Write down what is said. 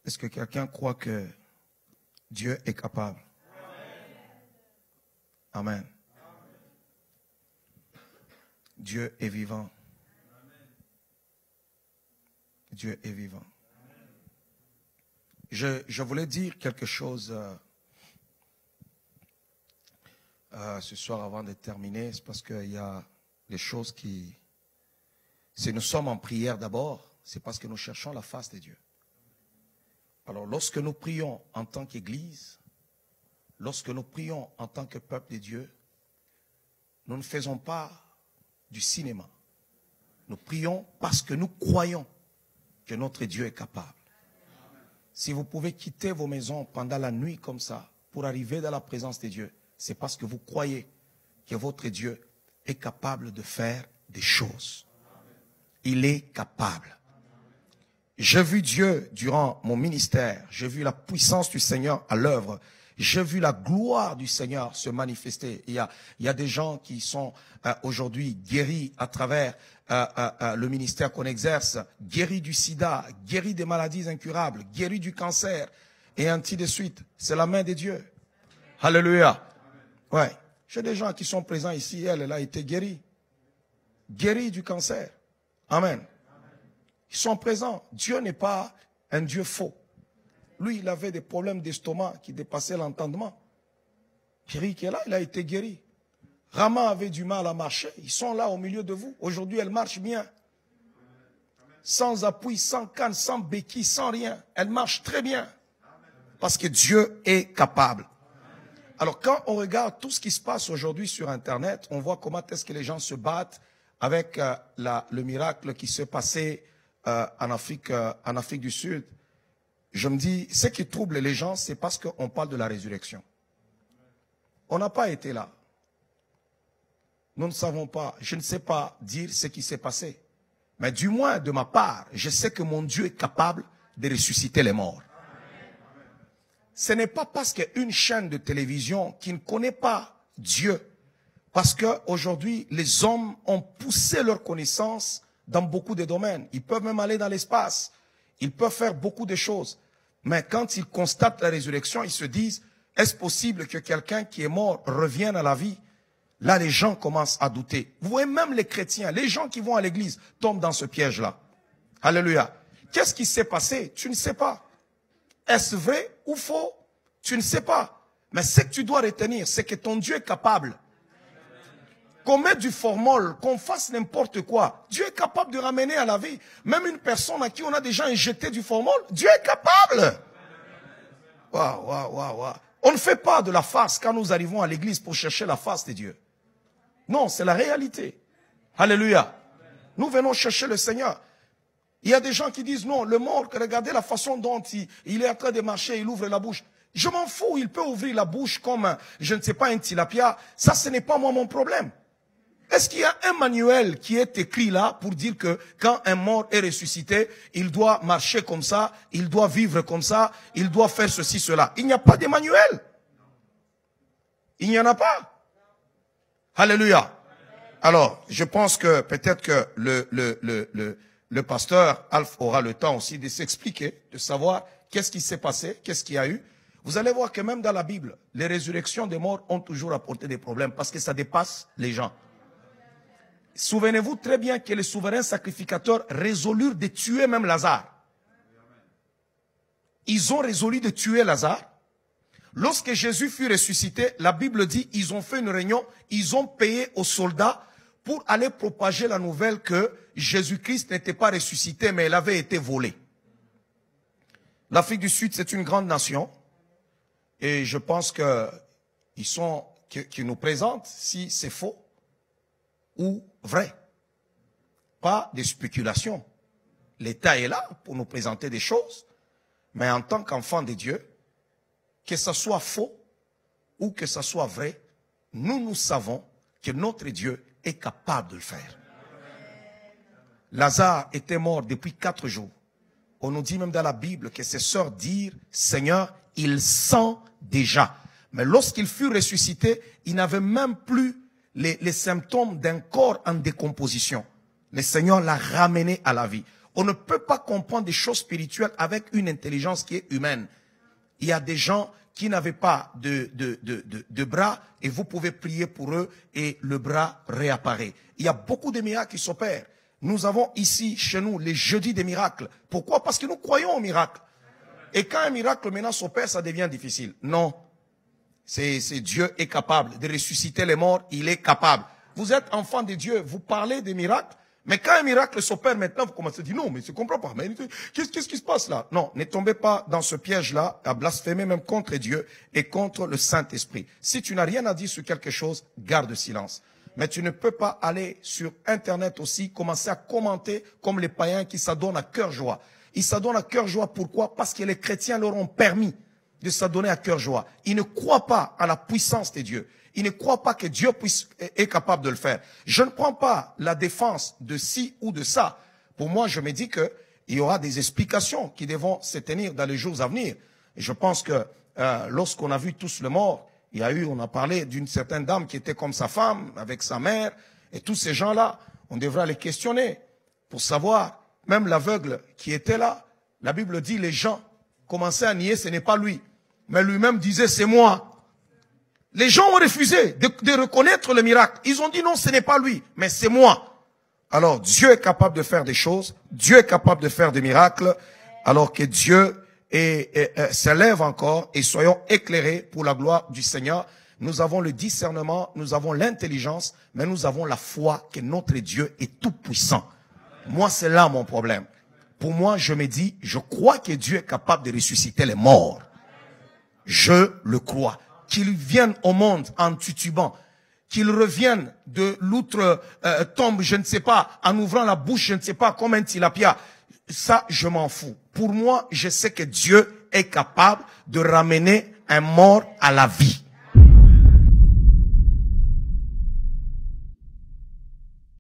Est-ce que quelqu'un croit que Dieu est capable? Amen. Dieu est vivant. Dieu est vivant. Je voulais dire quelque chose ce soir avant de terminer. C'est parce qu'il y a des choses qui... Si nous sommes en prière d'abord, c'est parce que nous cherchons la face de Dieu. Alors lorsque nous prions en tant qu'Église, lorsque nous prions en tant que peuple de Dieu, nous ne faisons pas du cinéma. Nous prions parce que nous croyons que notre Dieu est capable. Si vous pouvez quitter vos maisons pendant la nuit comme ça, pour arriver dans la présence de Dieu, c'est parce que vous croyez que votre Dieu est capable de faire des choses. Il est capable. J'ai vu Dieu durant mon ministère, j'ai vu la puissance du Seigneur à l'œuvre, j'ai vu la gloire du Seigneur se manifester. Il y a des gens qui sont aujourd'hui guéris à travers le ministère qu'on exerce, guéris du sida, guéris des maladies incurables, guéris du cancer, et ainsi de suite. C'est la main de Dieu. Alléluia. Ouais. J'ai des gens qui sont présents ici, elle a été guérie. Guérie du cancer. Amen. Ils sont présents. Dieu n'est pas un Dieu faux. Lui, il avait des problèmes d'estomac qui dépassaient l'entendement. Thierry qui est là, il a été guéri. Rama avait du mal à marcher. Ils sont là au milieu de vous. Aujourd'hui, elle marche bien. Sans appui, sans canne, sans béquille, sans rien. Elle marche très bien. Parce que Dieu est capable. Alors quand on regarde tout ce qui se passe aujourd'hui sur Internet, on voit comment est-ce que les gens se battent avec le miracle qui s'est passé en Afrique du Sud. Je me dis, ce qui trouble les gens, c'est parce qu'on parle de la résurrection. On n'a pas été là. Nous ne savons pas, je ne sais pas dire ce qui s'est passé. Mais du moins, de ma part, je sais que mon Dieu est capable de ressusciter les morts. Ce n'est pas parce qu'une chaîne de télévision qui ne connaît pas Dieu, parce qu'aujourd'hui, les hommes ont poussé leur connaissance dans beaucoup de domaines. Ils peuvent même aller dans l'espace. Ils peuvent faire beaucoup de choses. Mais quand ils constatent la résurrection, ils se disent, est-ce possible que quelqu'un qui est mort revienne à la vie? Là, les gens commencent à douter. Vous voyez, même les chrétiens, les gens qui vont à l'église tombent dans ce piège-là. Alléluia. Qu'est-ce qui s'est passé? Tu ne sais pas. Est-ce vrai ou faux? Tu ne sais pas. Mais ce que tu dois retenir, c'est que ton Dieu est capable. Qu'on mette du formol, qu'on fasse n'importe quoi. Dieu est capable de ramener à la vie. Même une personne à qui on a déjà injecté du formol, Dieu est capable. Waouh, waouh, waouh, waouh. On ne fait pas de la farce quand nous arrivons à l'église pour chercher la face de Dieu. Non, c'est la réalité. Alléluia. Nous venons chercher le Seigneur. Il y a des gens qui disent non, le mort, regardez la façon dont il est en train de marcher, il ouvre la bouche. Je m'en fous, il peut ouvrir la bouche comme, je ne sais pas, un tilapia. Ça, ce n'est pas moi mon problème. Est-ce qu'il y a un manuel qui est écrit là pour dire que quand un mort est ressuscité, il doit marcher comme ça, il doit vivre comme ça, il doit faire ceci, cela? Il n'y a pas de manuel. Il n'y en a pas. Alléluia. Alors, je pense que peut-être que le pasteur Alf aura le temps aussi de s'expliquer, de savoir qu'est-ce qui s'est passé, qu'est-ce qu'il y a eu. Vous allez voir que même dans la Bible, les résurrections des morts ont toujours apporté des problèmes parce que ça dépasse les gens. Souvenez-vous très bien que les souverains sacrificateurs résolurent de tuer même Lazare. Ils ont résolu de tuer Lazare. Lorsque Jésus fut ressuscité, la Bible dit, ils ont fait une réunion, ils ont payé aux soldats pour aller propager la nouvelle que Jésus-Christ n'était pas ressuscité, mais il avait été volé. L'Afrique du Sud, c'est une grande nation. Et je pense qu'ils nous présentent si c'est faux ou vrai. Pas de spéculation. L'État est là pour nous présenter des choses, mais en tant qu'enfant de Dieu, que ce soit faux ou que ce soit vrai, nous savons que notre Dieu est capable de le faire. Lazare était mort depuis 4 jours. On nous dit même dans la Bible que ses sœurs dirent, Seigneur, il sent déjà. Mais lorsqu'il fut ressuscité, il n'avait même plus les symptômes d'un corps en décomposition. Le Seigneur l'a ramené à la vie. On ne peut pas comprendre des choses spirituelles avec une intelligence qui est humaine. Il y a des gens qui n'avaient pas de bras et vous pouvez prier pour eux et le bras réapparaît. Il y a beaucoup de miracles qui s'opèrent. Nous avons ici, chez nous, les jeudis des miracles. Pourquoi? Parce que nous croyons aux miracles. Et quand un miracle maintenant s'opère, ça devient difficile. Non. Dieu est capable de ressusciter les morts, il est capable. Vous êtes enfant de Dieu, vous parlez des miracles, mais quand un miracle s'opère maintenant, vous commencez à dire non, mais je ne comprends pas. Mais qu'est-ce qui se passe là? Non, ne tombez pas dans ce piège-là, à blasphémer même contre Dieu et contre le Saint-Esprit. Si tu n'as rien à dire sur quelque chose, garde silence. Mais tu ne peux pas aller sur Internet aussi, commencer à commenter comme les païens qui s'adonnent à cœur joie. Ils s'adonnent à cœur joie, pourquoi? Parce que les chrétiens leur ont permis de s'adonner à cœur joie. Ils ne croient pas à la puissance de Dieu. Ils ne croient pas que Dieu est capable de le faire. Je ne prends pas la défense de ci ou de ça. Pour moi, je me dis qu'il y aura des explications qui devront se tenir dans les jours à venir. Et je pense que lorsqu'on a vu tous le mort, on a parlé d'une certaine dame qui était comme sa femme, avec sa mère, et tous ces gens-là, on devra les questionner pour savoir, même l'aveugle qui était là, la Bible dit, les gens commençaient à nier, ce n'est pas lui. Mais lui-même disait, c'est moi. Les gens ont refusé de reconnaître le miracle. Ils ont dit, non, ce n'est pas lui, mais c'est moi. Alors, Dieu est capable de faire des choses. Dieu est capable de faire des miracles. Alors que Dieu s'élève encore et soyons éclairés pour la gloire du Seigneur. Nous avons le discernement, nous avons l'intelligence, mais nous avons la foi que notre Dieu est tout puissant. Moi, c'est là mon problème. Pour moi, je me dis, je crois que Dieu est capable de ressusciter les morts. Je le crois. Qu'il vienne au monde en titubant, qu'il revienne de l'outre-tombe, je ne sais pas, en ouvrant la bouche, je ne sais pas, comme un tilapia. Ça, je m'en fous. Pour moi, je sais que Dieu est capable de ramener un mort à la vie.